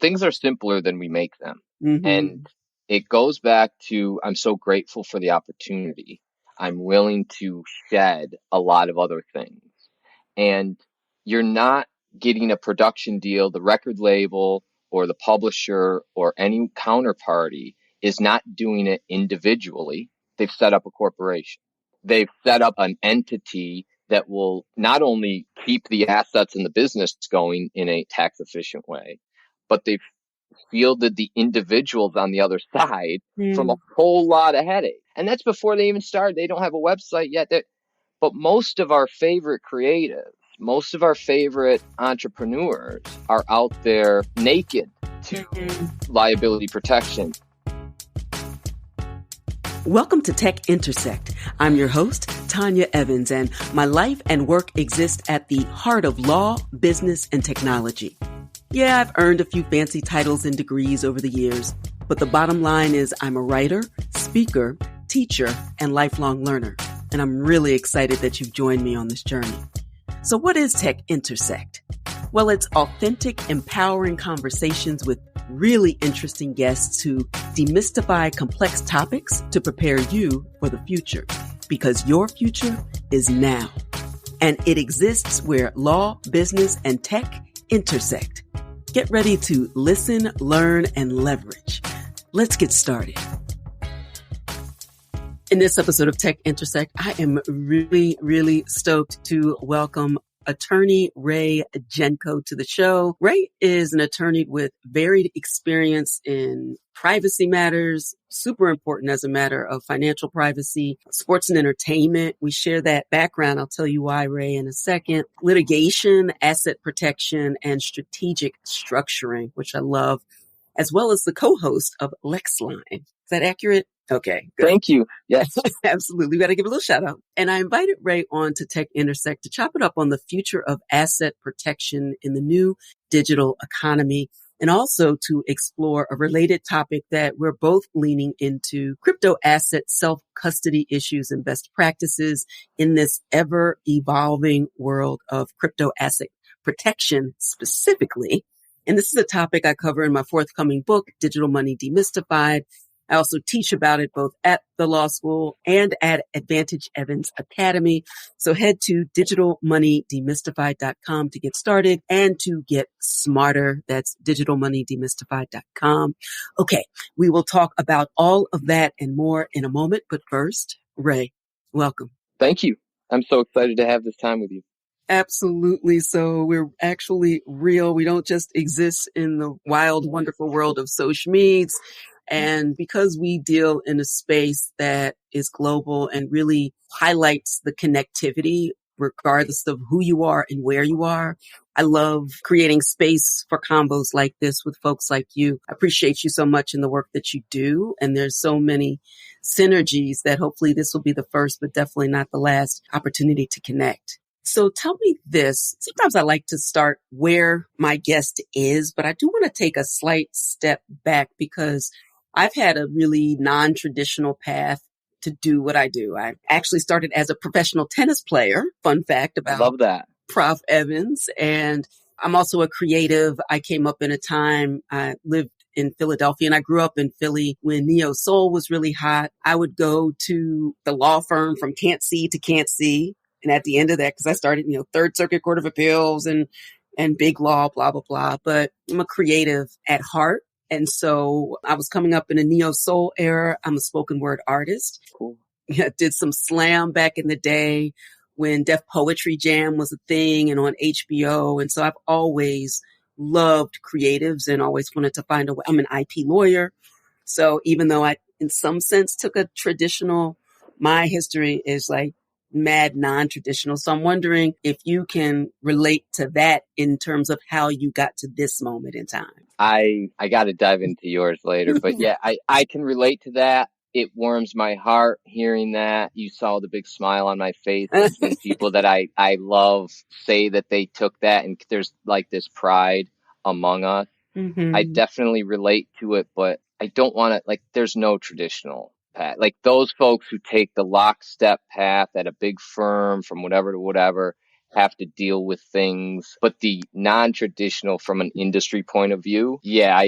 things are simpler than we make them. Mm-hmm. And it goes back to, I'm so grateful for the opportunity. I'm willing to shed a lot of other things. And you're not getting a production deal, the record label or the publisher or any counterparty is not doing it individually. They've set up a corporation. They've set up an entity that will not only keep the assets and the business going in a tax efficient way, but they've fielded the individuals on the other side from a whole lot of headache. And that's before they even started. They don't have a website yet. But most of our favorite creatives, most of our favorite entrepreneurs are out there naked to liability protection. Welcome to Tech Intersect. I'm your host, Tanya Evans, and my life and work exist at the heart of law, business, and technology. Yeah, I've earned a few fancy titles and degrees over the years, but the bottom line is I'm a writer, speaker, teacher, and lifelong learner. And I'm really excited that you've joined me on this journey. So what is Tech Intersect? Well, it's authentic, empowering conversations with really interesting guests who demystify complex topics to prepare you for the future. Because your future is now. And it exists where law, business, and tech intersect. Get ready to listen, learn, and leverage. Let's get started. In this episode of Tech Intersect, I am really stoked to welcome attorney Ray Genco to the show. Ray is an attorney with varied experience in privacy matters, super important as a matter of financial privacy, sports and entertainment. We share that background. I'll tell you why, Ray, in a second. Litigation, asset protection, and strategic structuring, which I love, as well as the co-host of LexLine. Is that accurate? Okay. Good. Thank you. Yes. Absolutely. We got to give a little shout out. And I invited Ray on to Tech Intersect to chop it up on the future of asset protection in the new digital economy, and also to explore a related topic that we're both leaning into: crypto asset self-custody issues and best practices in this ever evolving world of crypto asset protection specifically. And this is a topic I cover in my forthcoming book, Digital Money Demystified. I also teach about it both at the law school and at Advantage Evans Academy. So head to digitalmoneydemystified.com to get started and to get smarter. That's digitalmoneydemystified.com. Okay, we will talk about all of that and more in a moment. But first, Ray, welcome. Thank you. I'm so excited to have this time with you. Absolutely. So we're actually real. We don't just exist in the wild, wonderful world of social medias. And because we deal in a space that is global and really highlights the connectivity, regardless of who you are and where you are, I love creating space for combos like this with folks like you. I appreciate you so much in the work that you do. And there's so many synergies that hopefully this will be the first, but definitely not the last opportunity to connect. So tell me this. Sometimes I like to start where my guest is, but I do want to take a slight step back because I've had a really non-traditional path to do what I do. I actually started as a professional tennis player. Fun fact about Love that. Prof. Evans. And I'm also a creative. I came up in a time, I lived in Philadelphia and I grew up in Philly when neo soul was really hot. I would go to the law firm from can't see to can't see. And at the end of that, because I started, Third Circuit Court of Appeals and big law, blah, blah, blah. But I'm a creative at heart. And so I was coming up in a neo soul era. I'm a spoken word artist. Cool. Yeah, did some slam back in the day when Def Poetry Jam was a thing and on HBO. And so I've always loved creatives and always wanted to find a way. I'm an IP lawyer. So even though I, in some sense, took a traditional, my history is like mad non-traditional. So I'm wondering if you can relate to that in terms of how you got to this moment in time. I got to dive into yours later, but yeah, I can relate to that. It warms my heart hearing that. You saw the big smile on my face when people that I love say that they took that, and there's like this pride among us. Mm-hmm. I definitely relate to it, but I don't want to, there's no traditional path. Like those folks who take the lockstep path at a big firm from whatever to whatever, have to deal with things. But the non-traditional from an industry point of view, yeah,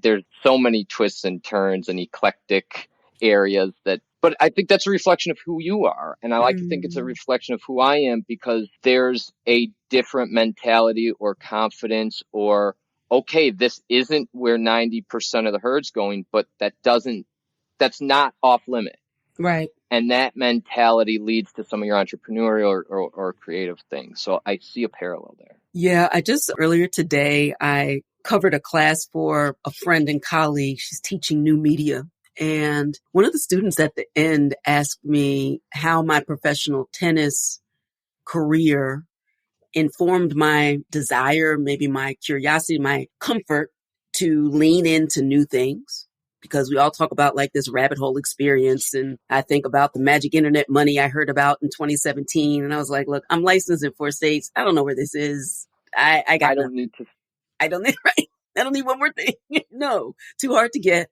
there's so many twists and turns and eclectic areas but I think that's a reflection of who you are. And I like to think it's a reflection of who I am, because there's a different mentality or confidence or, okay, this isn't where 90% of the herd's going, but that's not off limit. Right. And that mentality leads to some of your entrepreneurial or creative things. So I see a parallel there. Yeah, earlier today, I covered a class for a friend and colleague. She's teaching new media. And one of the students at the end asked me how my professional tennis career informed my desire, maybe my curiosity, my comfort to lean into new things. Because we all talk about like this rabbit hole experience. And I think about the magic internet money I heard about in 2017. And I was like, look, I'm licensed in 4 states. I don't know where this is. I don't need right. I don't need one more thing. No, too hard to get,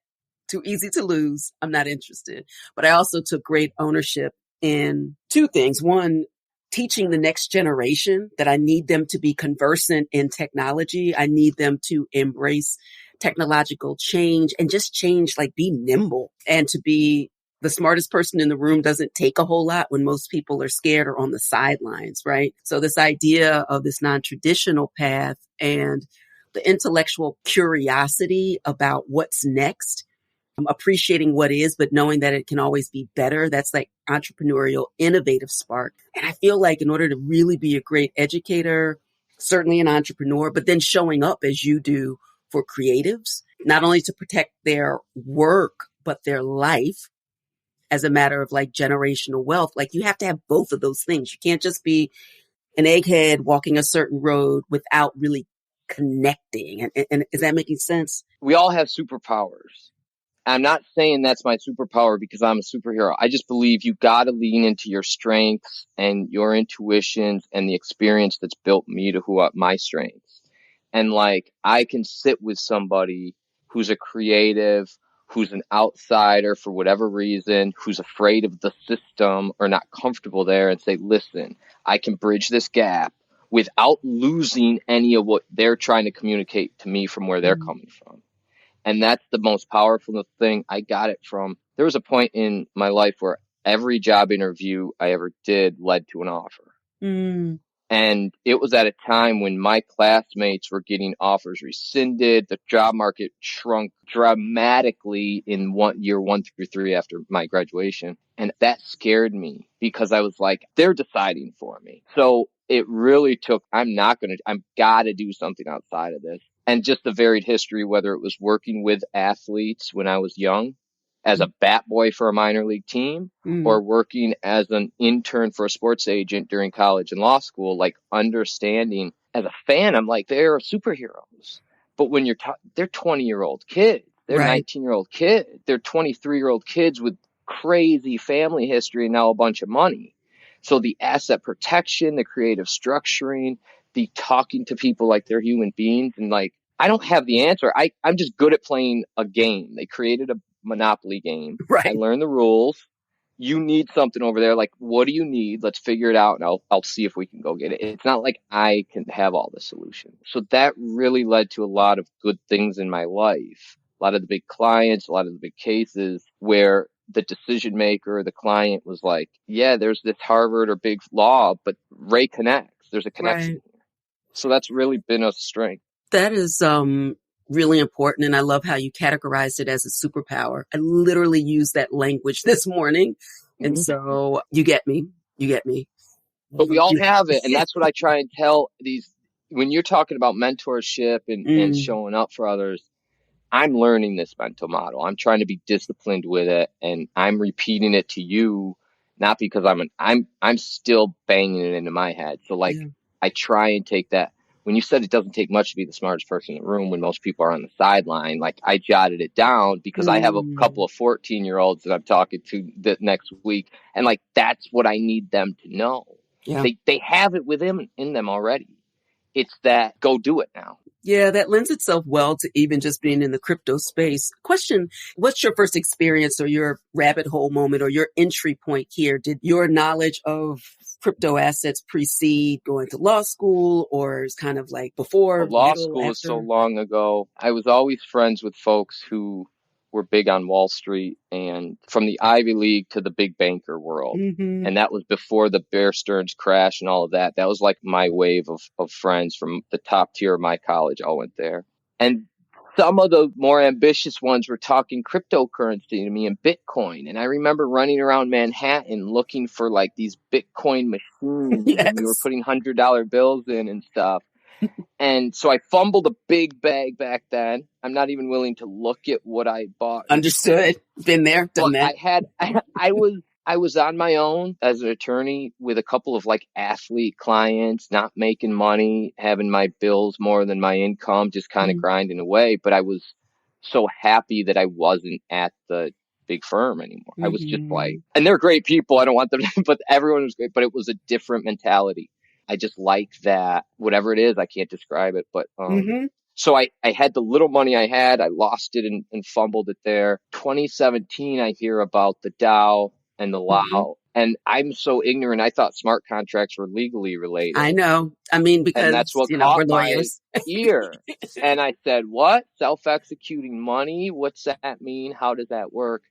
too easy to lose. I'm not interested. But I also took great ownership in 2 things. One, teaching the next generation that I need them to be conversant in technology. I need them to embrace technological change and just change, like be nimble, and to be the smartest person in the room doesn't take a whole lot when most people are scared or on the sidelines, right? So this idea of this non-traditional path and the intellectual curiosity about what's next, appreciating what is, but knowing that it can always be better. That's like entrepreneurial, innovative spark. And I feel like in order to really be a great educator, certainly an entrepreneur, but then showing up as you do for creatives, not only to protect their work, but their life as a matter of like generational wealth. Like you have to have both of those things. You can't just be an egghead walking a certain road without really connecting. And is that making sense? We all have superpowers. I'm not saying that's my superpower because I'm a superhero. I just believe you got to lean into your strengths and your intuitions and the experience that's built me to my strengths. And like, I can sit with somebody who's a creative, who's an outsider for whatever reason, who's afraid of the system or not comfortable there, and say, listen, I can bridge this gap without losing any of what they're trying to communicate to me from where they're coming from. And that's the most powerful thing. I got it from, there was a point in my life where every job interview I ever did led to an offer. And it was at a time when my classmates were getting offers rescinded. The job market shrunk dramatically in year 1 through 3 after my graduation. And that scared me because I was like, they're deciding for me. So it really took, I've got to do something outside of this. And just the varied history, whether it was working with athletes when I was young, as a bat boy for a minor league team, or working as an intern for a sports agent during college and law school, like understanding as a fan, I'm like, they're superheroes. But when they're 20-year-old kids, they're 19-year-old kids, they're 23-year-old kids with crazy family history and now a bunch of money. So the asset protection, the creative structuring, the talking to people like they're human beings, and like, I don't have the answer. I'm just good at playing a game. They created a Monopoly game. I learned the rules. You need something over there. Like, what do you need? Let's figure it out, and I'll see if we can go get it. It's not like I can have all the solutions. So that really led to a lot of good things in my life. A lot of the big clients, a lot of the big cases where the decision maker, the client was like, yeah, there's this Harvard or big law, but Ray connects. There's a connection here. So that's really been a strength. That is really important. And I love how you categorized it as a superpower. I literally used that language this morning. And so you get me. But we all have it. And that's what I try and tell when you're talking about mentorship and showing up for others, I'm learning this mental model. I'm trying to be disciplined with it, and I'm repeating it to you, not because I'm still banging it into my head. So like, I try and take that. When you said it doesn't take much to be the smartest person in the room when most people are on the sideline, like I jotted it down because I have a couple of 14-year-olds that I'm talking to the next week. And like, that's what I need them to know. Yeah. They have it within in them already. It's that go do it now. Yeah, that lends itself well to even just being in the crypto space. Question, what's your first experience or your rabbit hole moment or your entry point here? Did your knowledge of crypto assets precede going to law school, or is kind of like before, Law middle, school was so after? long ago. I was always friends with folks who were big on Wall Street and from the Ivy League to the big banker world. Mm-hmm. And that was before the Bear Stearns crash and all of that. That was like my wave of friends from the top tier of my college all went there. And some of the more ambitious ones were talking cryptocurrency to me and Bitcoin. And I remember running around Manhattan looking for like these Bitcoin machines and we were Yes. putting $100 bills in and stuff. And so I fumbled a big bag back then. I'm not even willing to look at what I bought. Understood. Been there, done But that. I was on my own as an attorney with a couple of like athlete clients, not making money, having my bills more than my income, just kind of grinding away. But I was so happy that I wasn't at the big firm anymore. I was just like, and they're great people. I don't want them to, but everyone was great, but it was a different mentality. I just like that, whatever it is, I can't describe it, but, so I had the little money I had, I lost it and fumbled it there. 2017, I hear about the Dow and the Lao, and I'm so ignorant. I thought smart contracts were legally related. I know. I mean, because, and that's what we're caught my lawyers. ear. And I said, what? Self-executing money? What's that mean? How does that work?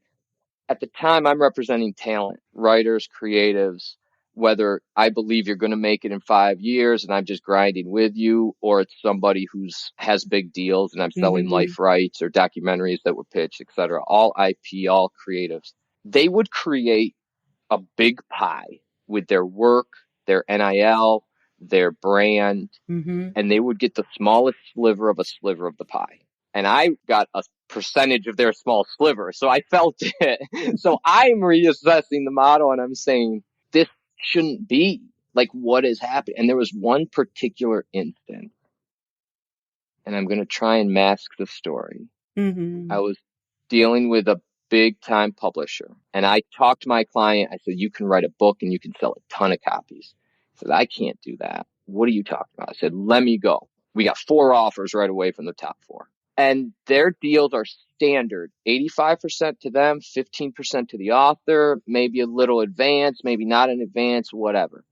At the time, I'm representing talent, writers, creatives, whether I believe you're going to make it in 5 years and I'm just grinding with you, or it's somebody who's has big deals and I'm selling life rights or documentaries that were pitched, et cetera, all IP, all creatives. They would create a big pie with their work, their NIL, their brand, and they would get the smallest sliver of the pie. And I got a percentage of their small sliver. So I felt it. So I'm reassessing the model and I'm saying, this shouldn't be. Like, what is happening? And there was one particular instance, and I'm going to try and mask the story. I was dealing with a big time publisher, and I talked to my client. I said, you can write a book and you can sell a ton of copies. He said, I can't do that. What are you talking about? I said, let me go. We got 4 offers right away from the top 4. And their deals are standard, 85% to them, 15% to the author, maybe a little advance, maybe not in advance, whatever.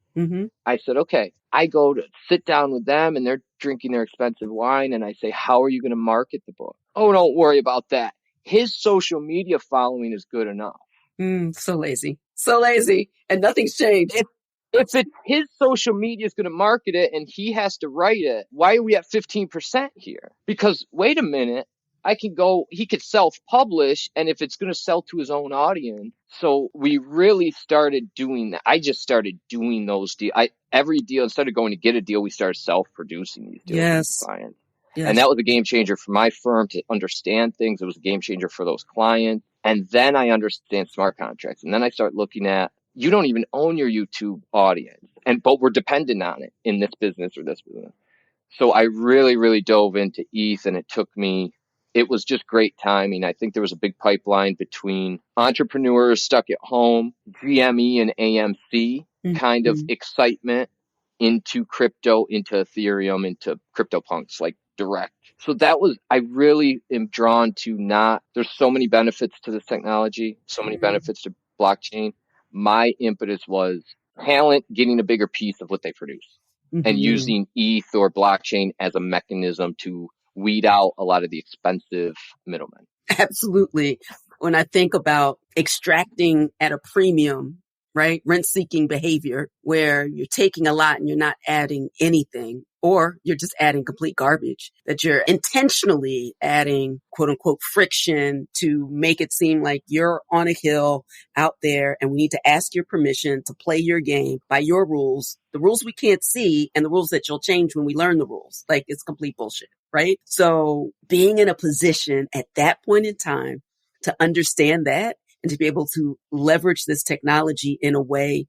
I said, okay. I go to sit down with them and they're drinking their expensive wine. And I say, how are you going to market the book? Oh, don't worry about that. His social media following is good enough. So lazy. So lazy. And nothing's changed. If it's his social media is going to market it and he has to write it, why are we at 15% here? Because wait a minute, he could self-publish, and if it's going to sell to his own audience. So we really started doing that. I just started doing those deals. Every deal, instead of going to get a deal, we started self-producing these deals with clients. Yes. And that was a game changer for my firm to understand things. It was a game changer for those clients. And then I understand smart contracts. And then I start looking at, you don't even own your YouTube audience, but we're dependent on it in this business or this business. So I really, really dove into ETH, and it was just great timing. I think there was a big pipeline between entrepreneurs stuck at home, GME and AMC kind of excitement into crypto, into Ethereum, into CryptoPunks, like direct. So I really am drawn to there's so many benefits to this technology, so many benefits to blockchain. My impetus was talent getting a bigger piece of what they produce and using ETH or blockchain as a mechanism to weed out a lot of the expensive middlemen. Absolutely. When I think about extracting at a premium, right? Rent-seeking behavior where you're taking a lot and you're not adding anything, or you're just adding complete garbage, that you're intentionally adding quote unquote friction to make it seem like you're on a hill out there and we need to ask your permission to play your game by your rules, the rules we can't see and the rules that you'll change when we learn the rules. Like, it's complete bullshit, right? So being in a position at that point in time to understand that and to be able to leverage this technology in a way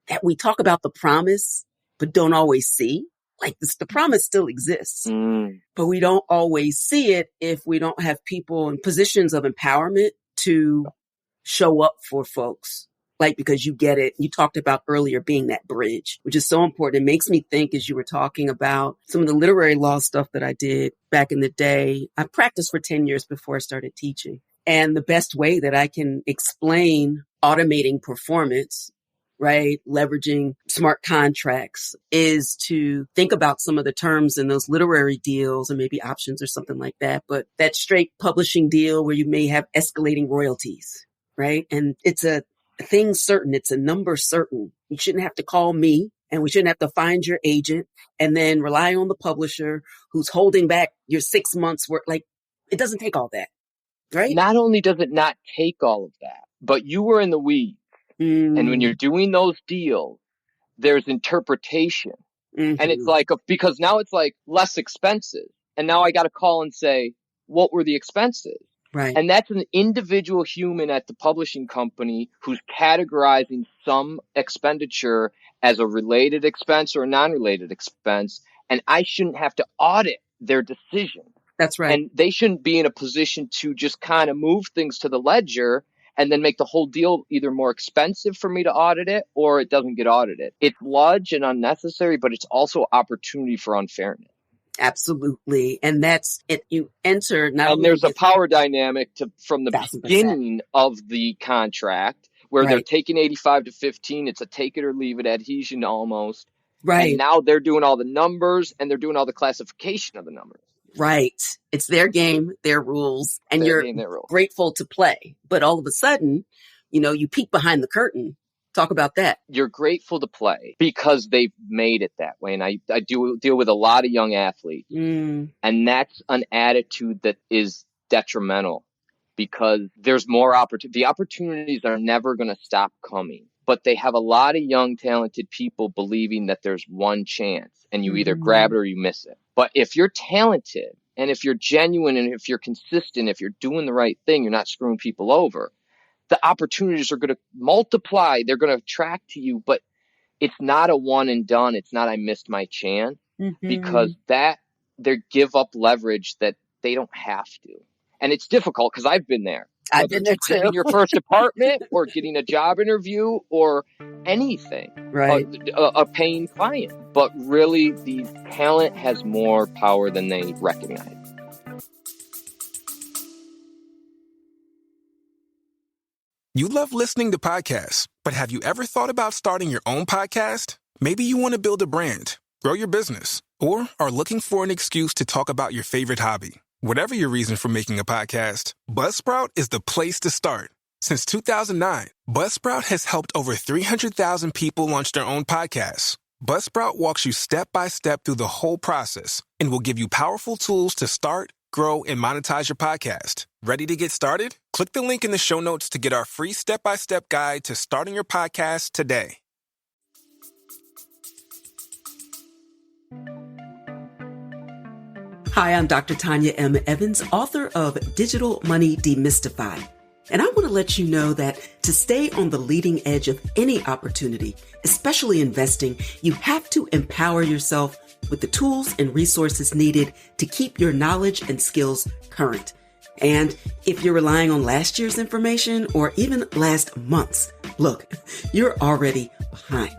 that we talk about the promise, but don't always see. Like, the promise still exists, but we don't always see it if we don't have people in positions of empowerment to show up for folks. Like, because you get it. You talked about earlier being that bridge, which is so important. It makes me think, as you were talking about some of the literary law stuff that I did back in the day, I practiced for 10 years before I started teaching. And the best way that I can explain automating performance right? Leveraging smart contracts is to think about some of the terms in those literary deals and maybe options or something like that. But that straight publishing deal where you may have escalating royalties, right? And it's a thing certain. It's a number certain. You shouldn't have to call me and we shouldn't have to find your agent and then rely on the publisher who's holding back your 6 months work. Like, it doesn't take all that, right? Not only does it not take all of that, but you were in the weeds. And when you're doing those deals, there's interpretation. And it's like, because now it's like less expensive. And now I got to call and say, what were the expenses? Right. And that's an individual human at the publishing company who's categorizing some expenditure as a related expense or a non-related expense. And I shouldn't have to audit their decision. That's right. And they shouldn't be in a position to just kind of move things to the ledger and then make the whole deal either more expensive for me to audit it or it doesn't get audited. It's sludge and unnecessary, but it's also opportunity for unfairness. Absolutely. And that's it. You enter now. And there's a power dynamic from the 1,000%. beginning of the contract where they're taking 85 to 15. It's a take it or leave it adhesion almost. Right. And now they're doing all the numbers and they're doing all the classification of the numbers. Right. It's their game, their rules, and Their you're game, their rules. grateful to play. But all of a sudden, you peek behind the curtain. Talk about that. You're grateful to play because they've made it that way. And I do deal with a lot of young athletes. And that's an attitude that is detrimental because there's more opportunity. The opportunities are never going to stop coming. But they have a lot of young, talented people believing that there's one chance and you either grab it or you miss it. But if you're talented and if you're genuine and if you're consistent, if you're doing the right thing, you're not screwing people over, the opportunities are going to multiply. They're going to attract to you, but it's not a one and done. It's not, I missed my chance because they give up leverage that they don't have to. And it's difficult because I've been there. I've been there too. Getting your first apartment or getting a job interview or anything, right? A paying client. But really, the talent has more power than they recognize. You love listening to podcasts, but have you ever thought about starting your own podcast? Maybe you want to build a brand, grow your business, or are looking for an excuse to talk about your favorite hobby. Whatever your reason for making a podcast, Buzzsprout is the place to start. Since 2009, Buzzsprout has helped over 300,000 people launch their own podcasts. Buzzsprout walks you step by step through the whole process and will give you powerful tools to start, grow, and monetize your podcast. Ready to get started? Click the link in the show notes to get our free step-by-step guide to starting your podcast today. Hi, I'm Dr. Tanya M. Evans, author of Digital Money Demystified. And I want to let you know that to stay on the leading edge of any opportunity, especially investing, you have to empower yourself with the tools and resources needed to keep your knowledge and skills current. And if you're relying on last year's information or even last month's, look, you're already behind.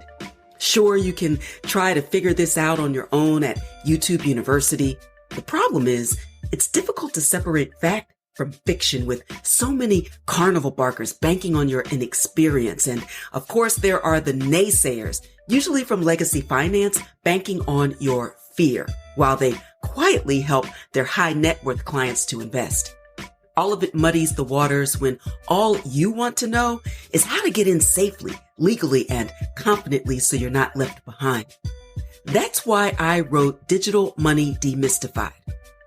Sure, you can try to figure this out on your own at YouTube University. The problem is, it's difficult to separate fact from fiction with so many carnival barkers banking on your inexperience. And of course, there are the naysayers, usually from legacy finance, banking on your fear, while they quietly help their high net worth clients to invest. All of it muddies the waters when all you want to know is how to get in safely, legally, and confidently so you're not left behind. That's why I wrote Digital Money Demystified,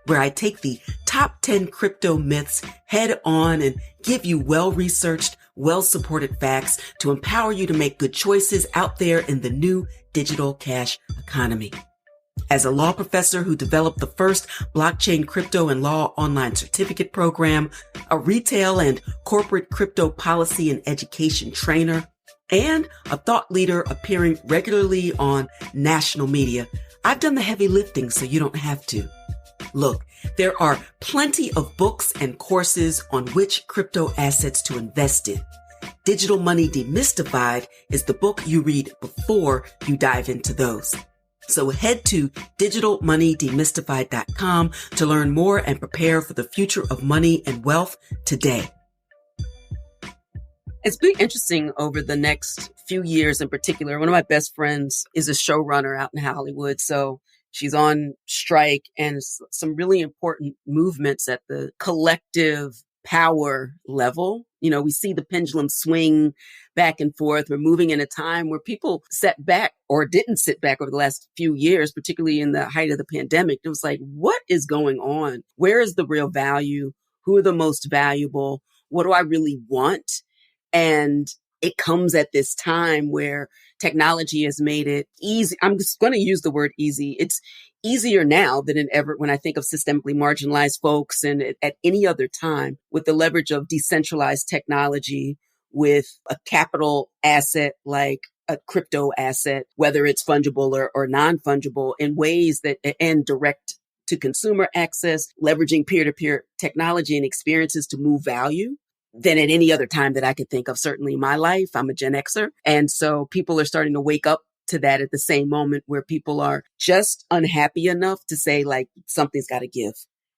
where I take the top 10 crypto myths head on and give you well-researched, well-supported facts to empower you to make good choices out there in the new digital cash economy. As a law professor who developed the first blockchain crypto and law online certificate program, a retail and corporate crypto policy and education trainer, and a thought leader appearing regularly on national media, I've done the heavy lifting so you don't have to. Look, there are plenty of books and courses on which crypto assets to invest in. Digital Money Demystified is the book you read before you dive into those. So head to digitalmoneydemystified.com to learn more and prepare for the future of money and wealth today. It's been interesting over the next few years in particular. One of my best friends is a showrunner out in Hollywood. So she's on strike and some really important movements at the collective power level. You know, we see the pendulum swing back and forth. We're moving in a time where people sat back or didn't sit back over the last few years, particularly in the height of the pandemic. It was like, what is going on? Where is the real value? Who are the most valuable? What do I really want? And it comes at this time where technology has made it easy. I'm just going to use the word easy. It's easier now than ever when I think of systemically marginalized folks and at any other time with the leverage of decentralized technology with a capital asset like a crypto asset, whether it's fungible or non-fungible in ways that and direct to consumer access, leveraging peer-to-peer technology and experiences to move value than at any other time that I could think of. Certainly in my life, I'm a Gen Xer. And so people are starting to wake up to that at the same moment where people are just unhappy enough to say, like, something's got to give.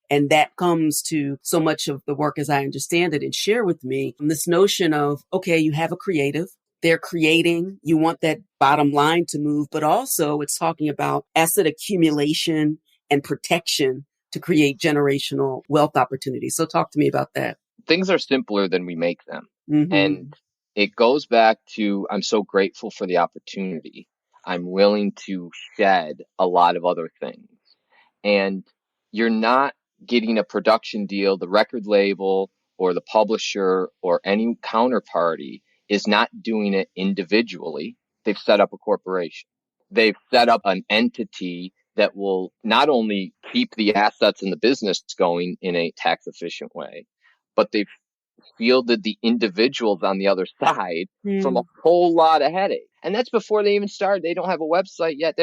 And that comes to so much of the work as I understand it and share with me this notion of, okay, you have a creative, they're creating, you want that bottom line to move, but also it's talking about asset accumulation and protection to create generational wealth opportunities. So talk to me about that. Things are simpler than we make them. Mm-hmm. And it goes back to, I'm so grateful for the opportunity. I'm willing to shed a lot of other things. And you're not getting a production deal, the record label or the publisher or any counterparty is not doing it individually. They've set up a corporation. They've set up an entity that will not only keep the assets in the business going in a tax efficient way, but they've fielded the individuals on the other side from a whole lot of headache. And that's before they even started. They don't have a website yet.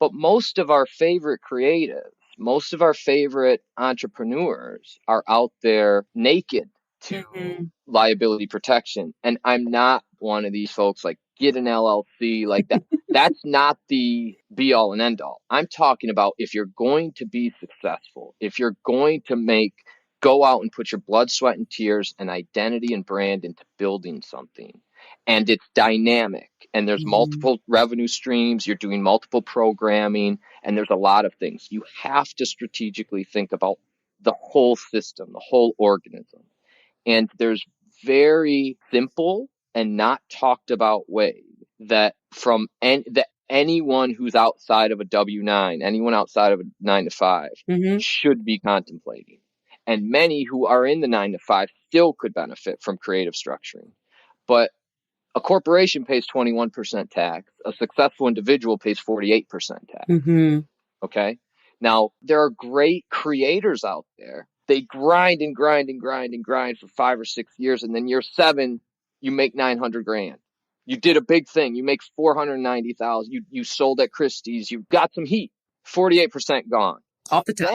But most of our favorite creatives, most of our favorite entrepreneurs are out there naked to liability protection. And I'm not one of these folks like, get an LLC like that. That's not the be all and end all. I'm talking about if you're going to be successful, if you're going to go out and put your blood, sweat, and tears and identity and brand into building something. And it's dynamic and there's multiple revenue streams. You're doing multiple programming and there's a lot of things. You have to strategically think about the whole system, the whole organism. And there's very simple and not talked about ways that that anyone who's outside of a W-9, anyone outside of a 9 to 5 should be contemplating. And many who are in the 9 to 5 still could benefit from creative structuring. But a corporation pays 21% tax. A successful individual pays 48% tax. Okay. Now, there are great creators out there. They grind and grind and grind and grind for 5 or 6 years. And then year 7, you make $900,000. You did a big thing. You make $490,000. You sold at Christie's. You got some heat. 48% gone. Off the top.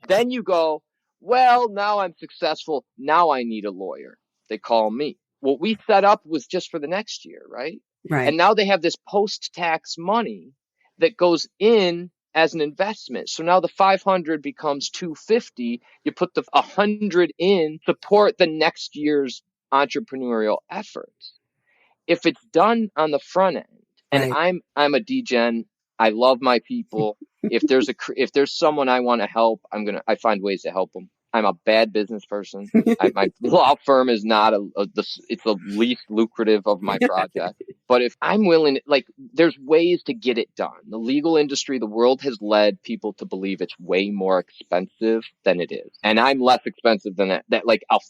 Then you go, well, now I'm successful. Now I need a lawyer. They call me. What we set up was just for the next year, right? Right. And now they have this post-tax money that goes in as an investment. So now the 500 becomes 250. You put the 100 in, support the next year's entrepreneurial efforts. If it's done on the front end, and I'm a degen, I love my people. If there's someone I want to help, I find ways to help them. I'm a bad business person. My law firm is not it's the least lucrative of my project. But if I'm willing, there's ways to get it done. The legal industry, the world has led people to believe it's way more expensive than it is. And I'm less expensive than that.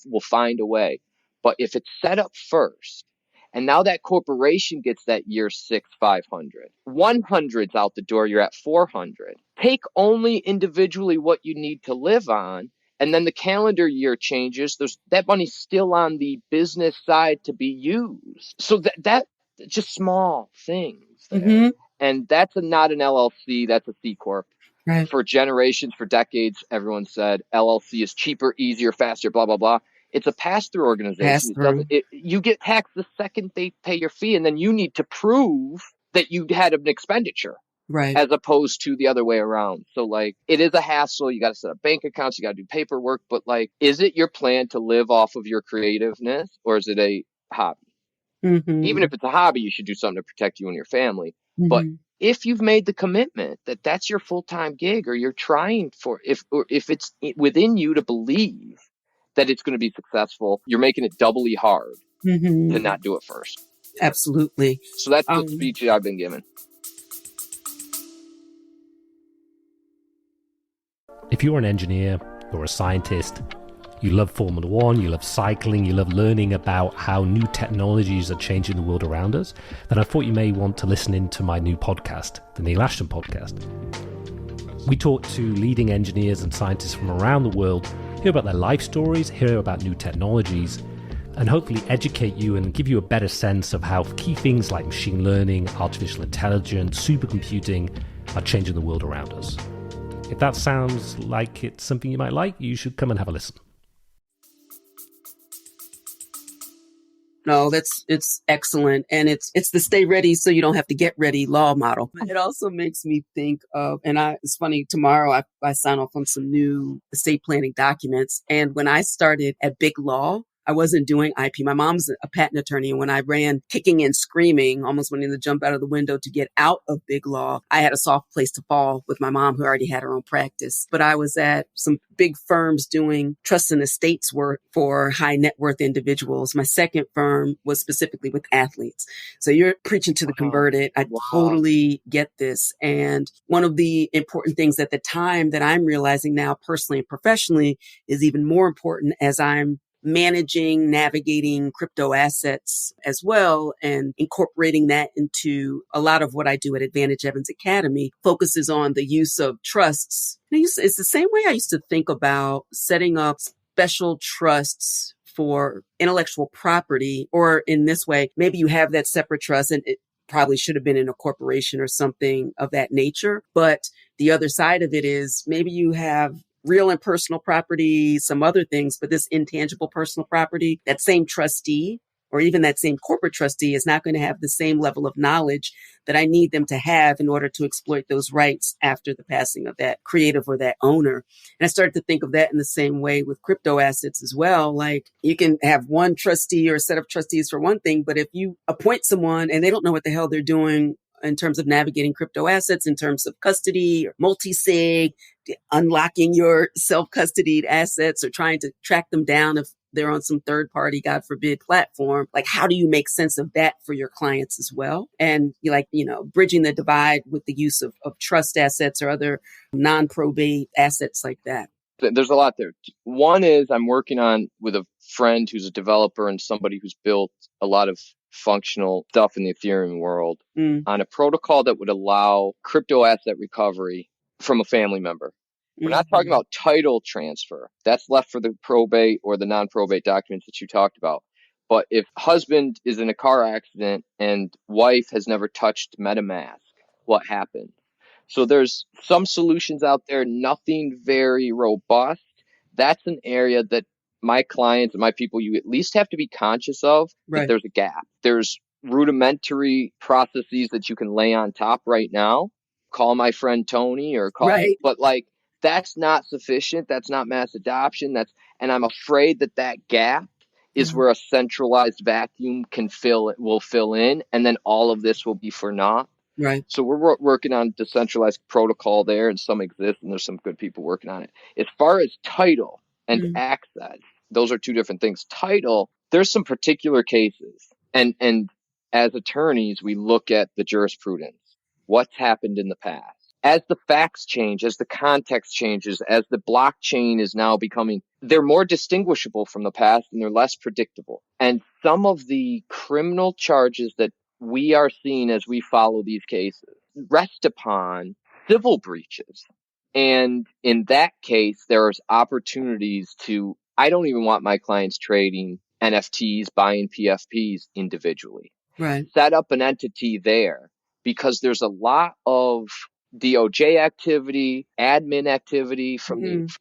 We'll find a way. But if it's set up first, and now that corporation gets that year 6, 500. 100's out the door, you're at 400. Take only individually what you need to live on. And then the calendar year changes. That money's still on the business side to be used. So that just small things there. And that's not an LLC. That's a C Corp. Right. For generations, for decades, everyone said LLC is cheaper, easier, faster, blah, blah, blah. It's a pass-through organization. You get taxed the second they pay your fee, and then you need to prove that you had an expenditure. Right. As opposed to the other way around. So it is a hassle. You got to set up bank accounts. You got to do paperwork. But is it your plan to live off of your creativeness, or is it a hobby. Mm-hmm. Even if it's a hobby, you should do something to protect you and your family. But Mm-hmm. if you've made the commitment that that's your full-time gig, or you're trying for, if it's within you to believe that it's going to be successful, you're making it doubly hard to Mm-hmm. not do it first. Absolutely. So that's the speech I've been given. If you're an engineer or a scientist, you love Formula One, you love cycling, you love learning about how new technologies are changing the world around us, then I thought you may want to listen into my new podcast, the Neil Ashton Podcast. We talk to leading engineers and scientists from around the world, hear about their life stories, hear about new technologies, and hopefully educate you and give you a better sense of how key things like machine learning, artificial intelligence, supercomputing are changing the world around us. If that sounds like it's something you might like, you should come and have a listen. No, it's excellent. And it's the stay ready so you don't have to get ready law model. It also makes me think of, it's funny, tomorrow I sign off on some new estate planning documents. And when I started at Big Law, I wasn't doing IP. My mom's a patent attorney. And when I ran kicking and screaming, almost wanting to jump out of the window to get out of Big Law, I had a soft place to fall with my mom, who already had her own practice. But I was at some big firms doing trust and estates work for high net worth individuals. My second firm was specifically with athletes. So you're preaching to the converted. I totally get this. And one of the important things at the time that I'm realizing now personally and professionally is even more important as I'm managing, navigating crypto assets as well, and incorporating that into a lot of what I do at Advantage Evans Academy focuses on the use of trusts. It's the same way I used to think about setting up special trusts for intellectual property, or in this way, maybe you have that separate trust and it probably should have been in a corporation or something of that nature. But the other side of it is maybe you have real and personal property, some other things, but this intangible personal property, that same trustee or even that same corporate trustee is not going to have the same level of knowledge that I need them to have in order to exploit those rights after the passing of that creative or that owner. And I started to think of that in the same way with crypto assets as well. Like you can have one trustee or a set of trustees for one thing, but if you appoint someone and they don't know what the hell they're doing in terms of navigating crypto assets, in terms of custody or multi-sig, unlocking your self-custodied assets or trying to track them down if they're on some third party, God forbid, platform. Like, how do you make sense of that for your clients as well? And bridging the divide with the use of trust assets or other non-probate assets like that. There's a lot there. One is I'm working on with a friend who's a developer and somebody who's built a lot of functional stuff in the Ethereum world on a protocol that would allow crypto asset recovery from a family member. We're not talking about title transfer. That's left for the probate or the non-probate documents that you talked about. But if husband is in a car accident and wife has never touched MetaMask, what happens? So there's some solutions out there, nothing very robust. That's an area that my clients and my people, you at least have to be conscious of that there's a gap. There's rudimentary processes that you can lay on top right now. Call my friend Tony or call, but like that's not sufficient. That's not mass adoption. And I'm afraid that gap is where a centralized vacuum will fill in, and then all of this will be for naught. Right. So we're working on decentralized protocol there, and some exist, and there's some good people working on it. As far as title and access, those are two different things. Title, there's some particular cases, and as attorneys, we look at the jurisprudence, what's happened in the past. As the facts change, as the context changes, as the blockchain is now they're more distinguishable from the past and they're less predictable. And some of the criminal charges that we are seeing as we follow these cases rest upon civil breaches. And in that case, there's opportunities I don't even want my clients trading NFTs, buying PFPs individually. Right. Set up an entity there because there's a lot of DOJ activity, admin activity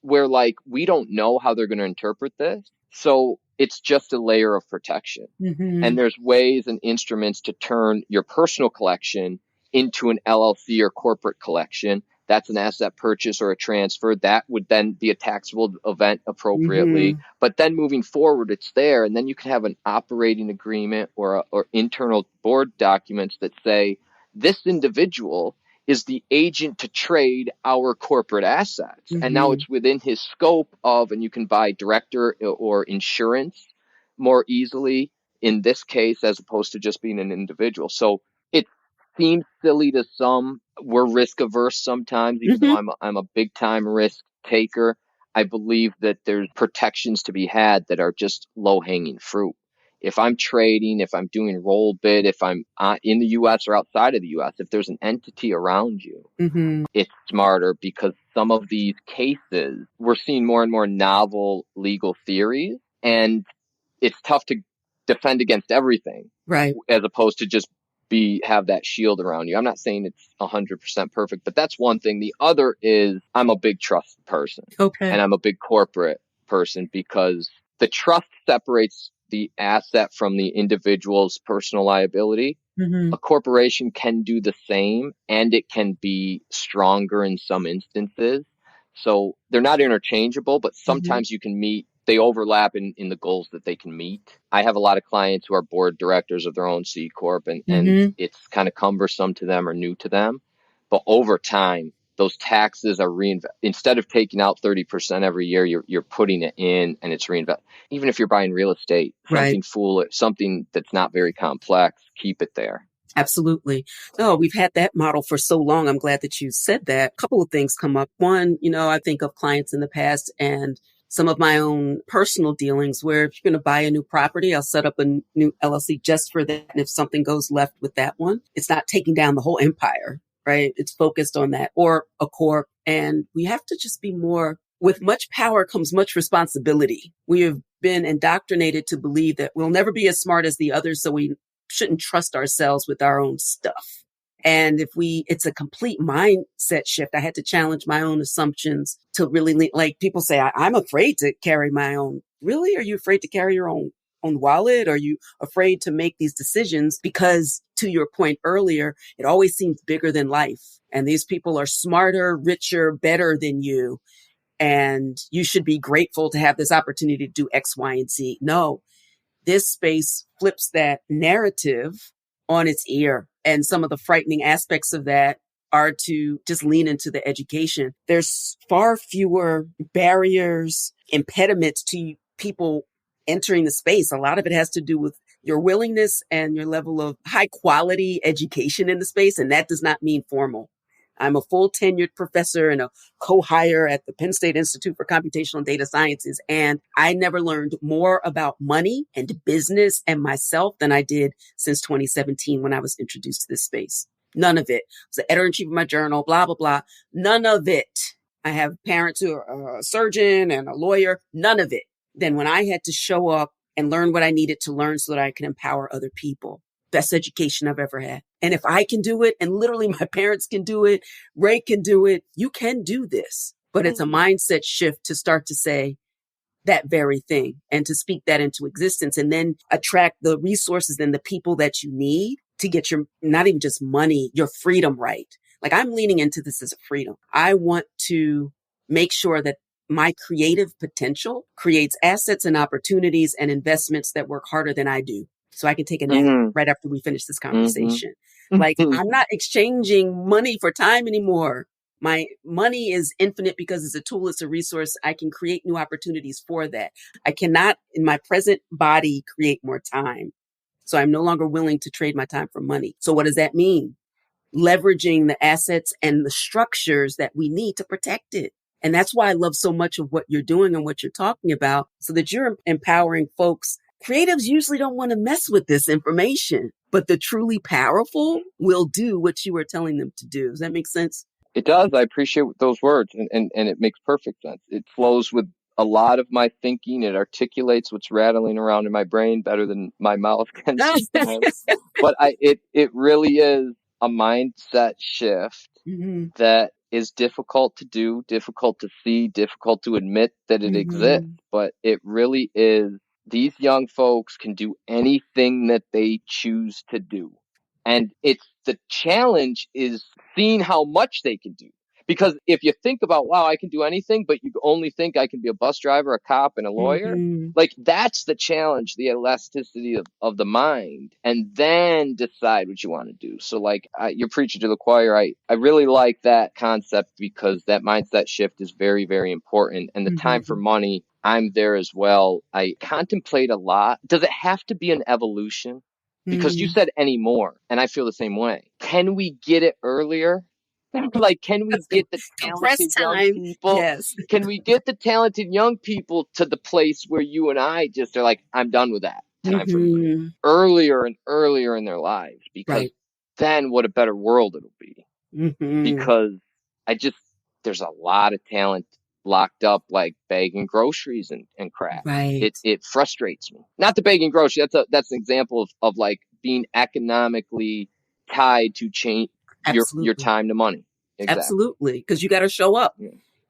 where we don't know how they're going to interpret this. So it's just a layer of protection. And there's ways and instruments to turn your personal collection into an LLC or corporate collection that's an asset purchase or a transfer. That would then be a taxable event appropriately. Mm-hmm. But then moving forward, it's there. And then you can have an operating agreement or internal board documents that say this individual is the agent to trade our corporate assets. And now Mm-hmm. it's within his scope of, and you can buy director or insurance more easily in this case, as opposed to just being an individual. So it seems silly to some. We're risk averse sometimes, even though Mm-hmm. I'm a big time risk taker. I believe that there's protections to be had that are just low hanging fruit. If I'm trading, if I'm doing roll bid, if I'm in the US or outside of the US, if there's an entity around you, Mm-hmm. it's smarter, because some of these cases, we're seeing more and more novel legal theories, and it's tough to defend against everything, Right. as opposed to just have that shield around you. I'm not saying it's 100% perfect, but that's one thing. The other is I'm a big trust person, Okay. and I'm a big corporate person, because the trust separates the asset from the individual's personal liability. Mm-hmm. A corporation can do the same, and it can be stronger in some instances. So they're not interchangeable, but Mm-hmm. sometimes they overlap in the goals that they can meet. I have a lot of clients who are board directors of their own C Corp, and Mm-hmm. it's kind of cumbersome to them or new to them. But over time, those taxes are instead of taking out 30% every year, you're putting it in, and it's reinvested. Even if you're buying real estate, Right. something that's not very complex, keep it there. Absolutely. Oh, we've had that model for so long. I'm glad that you said that. A couple of things come up. One, I think of clients in the past and some of my own personal dealings where if you're going to buy a new property, I'll set up a new LLC just for that. And if something goes left with that one, it's not taking down the whole empire, right? It's focused on that, or a corp. And we have to just be more, with much power comes much responsibility. We have been indoctrinated to believe that we'll never be as smart as the others, so we shouldn't trust ourselves with our own stuff. And it's a complete mindset shift. I had to challenge my own assumptions to really, like people say, I'm afraid to carry my own. Really? Are you afraid to carry your own wallet? Are you afraid to make these decisions? Because to your point earlier, it always seems bigger than life. And these people are smarter, richer, better than you. And you should be grateful to have this opportunity to do X, Y, and Z. No. This space flips that narrative on its ear. And some of the frightening aspects of that are to just lean into the education. There's far fewer barriers, impediments to people entering the space. A lot of it has to do with your willingness and your level of high quality education in the space. And that does not mean formal. I'm a full tenured professor and a co-hire at the Penn State Institute for Computational and Data Sciences. And I never learned more about money and business and myself than I did since 2017 when I was introduced to this space. None of it. I was the editor-in-chief of my journal, blah, blah, blah. None of it. I have parents who are a surgeon and a lawyer. None of it. Then when I had to show up and learn what I needed to learn so that I can empower other people. Best education I've ever had. And if I can do it, and literally my parents can do it, Ray can do it, you can do this. But it's a mindset shift to start to say that very thing and to speak that into existence, and then attract the resources and the people that you need to get your, not even just money, your freedom right. Like I'm leaning into this as a freedom. I want to make sure that my creative potential creates assets and opportunities and investments that work harder than I do. So I can take a nap right after we finish this conversation. Like I'm not exchanging money for time anymore. My money is infinite because it's a tool, it's a resource. I can create new opportunities for that. I cannot in my present body create more time. So I'm no longer willing to trade my time for money. So what does that mean? Leveraging the assets and the structures that we need to protect it. And that's why I love so much of what you're doing and what you're talking about, so that you're empowering folks. Creatives usually don't want to mess with this information, but the truly powerful will do what you are telling them to do. Does that make sense? It does. I appreciate those words, and it makes perfect sense. It flows with a lot of my thinking. It articulates what's rattling around in my brain better than my mouth can sometimes. But it really is a mindset shift that is difficult to do, difficult to see, difficult to admit that it exists. But it really is. These young folks can do anything that they choose to do. And the challenge is seeing how much they can do. Because if you think about, wow, I can do anything, but you only think I can be a bus driver, a cop, and a lawyer, like that's the challenge, the elasticity of the mind, and then decide what you want to do. So like you're preaching to the choir. I really like that concept because that mindset shift is very, very important. And the time for money, I'm there as well. I contemplate a lot. Does it have to be an evolution? Because you said anymore, and I feel the same way. Can we get it earlier? Like, can we get the talented young people? Yes. Can we get the talented young people to the place where you and I just are like, I'm done with that. Time for money. Earlier and earlier in their lives, because then what a better world it'll be. Because there's a lot of talent locked up, like bagging groceries and crap. It frustrates me. Not the bagging groceries. That's an example of like being economically tied to change your time to money. Exactly. Absolutely. Because you got to show up.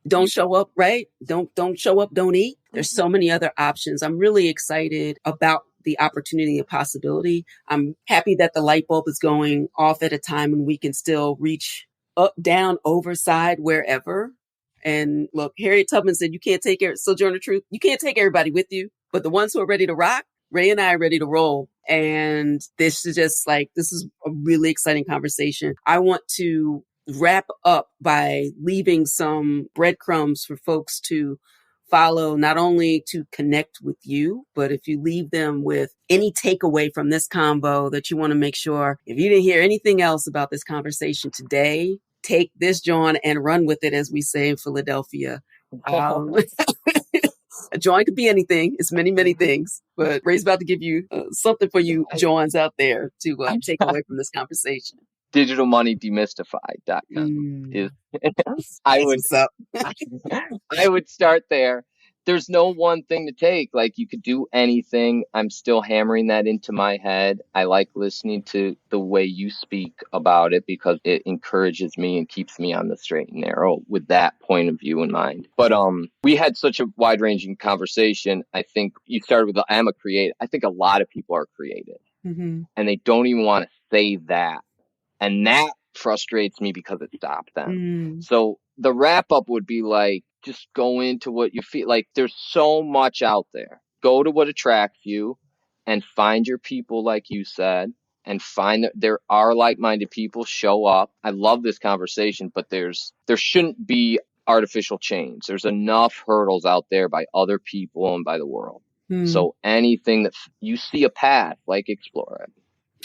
Don't show up, right? Don't show up, don't eat. There's so many other options. I'm really excited about the opportunity and possibility. I'm happy that the light bulb is going off at a time when we can still reach up, down, over, side, wherever. And look, Harriet Tubman said, you can't take Sojourner Truth. You can't take everybody with you, but the ones who are ready to rock, Ray and I are ready to roll. And this is a really exciting conversation. I want to wrap up by leaving some breadcrumbs for folks to follow, not only to connect with you, but if you leave them with any takeaway from this convo that you want to make sure, if you didn't hear anything else about this conversation today, take this, John, and run with it, as we say in Philadelphia. A joint could be anything. It's many, many things. But Ray's about to give you something for you, Johns, out there to take away from this conversation. DigitalMoneyDemystified.com. I would start there. There's no one thing to take. Like, you could do anything. I'm still hammering that into my head. I like listening to the way you speak about it because it encourages me and keeps me on the straight and narrow with that point of view in mind. But we had such a wide-ranging conversation. I think you started with, I'm a creative. I think a lot of people are creative. And they don't even want to say that. And that frustrates me because it stopped them. So the wrap up would be like, just go into what you feel like. There's so much out there. Go to what attracts you and find your people, like you said, and find that there are like-minded people. Show up. I love this conversation, but there shouldn't be artificial chains. There's enough hurdles out there by other people and by the world. So anything that you see a path, like, explore it.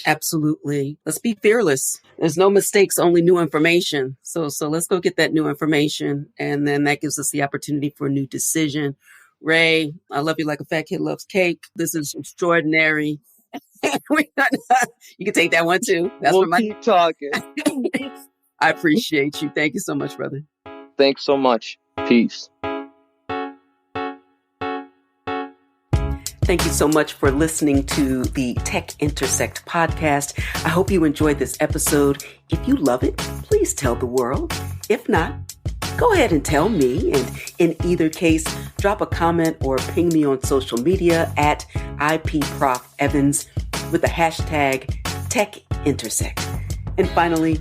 Absolutely. Let's be fearless. There's no mistakes, only new information. So let's go get that new information. And then that gives us the opportunity for a new decision. Ray, I love you like a fat kid loves cake. This is extraordinary. You can take that one too. We'll keep talking. I appreciate you. Thank you so much, brother. Thanks so much. Peace. Thank you so much for listening to the Tech Intersect Podcast. I hope you enjoyed this episode. If you love it, please tell the world. If not, go ahead and tell me. And in either case, drop a comment or ping me on social media at IPProfEvans with the hashtag Tech Intersect. And finally,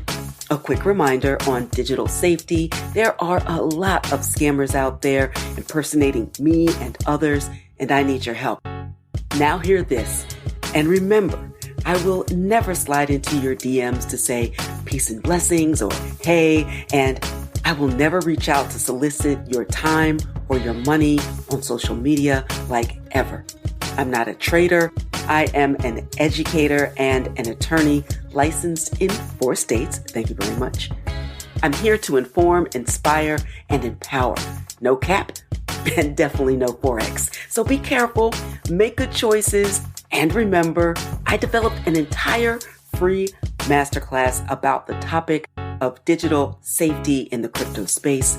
a quick reminder on digital safety. There are a lot of scammers out there impersonating me and others, and I need your help. Now hear this, and remember, I will never slide into your DMs to say peace and blessings or hey, and I will never reach out to solicit your time or your money on social media, like, ever. I'm not a trader. I am an educator and an attorney licensed in 4 states. Thank you very much. I'm here to inform, inspire, and empower. No cap. And definitely no Forex. So be careful, make good choices, and remember, I developed an entire free masterclass about the topic of digital safety in the crypto space.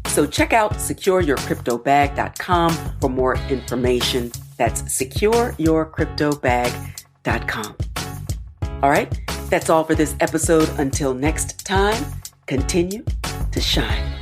So check out secureyourcryptobag.com for more information. That's secureyourcryptobag.com. All right, that's all for this episode. Until next time, continue to shine.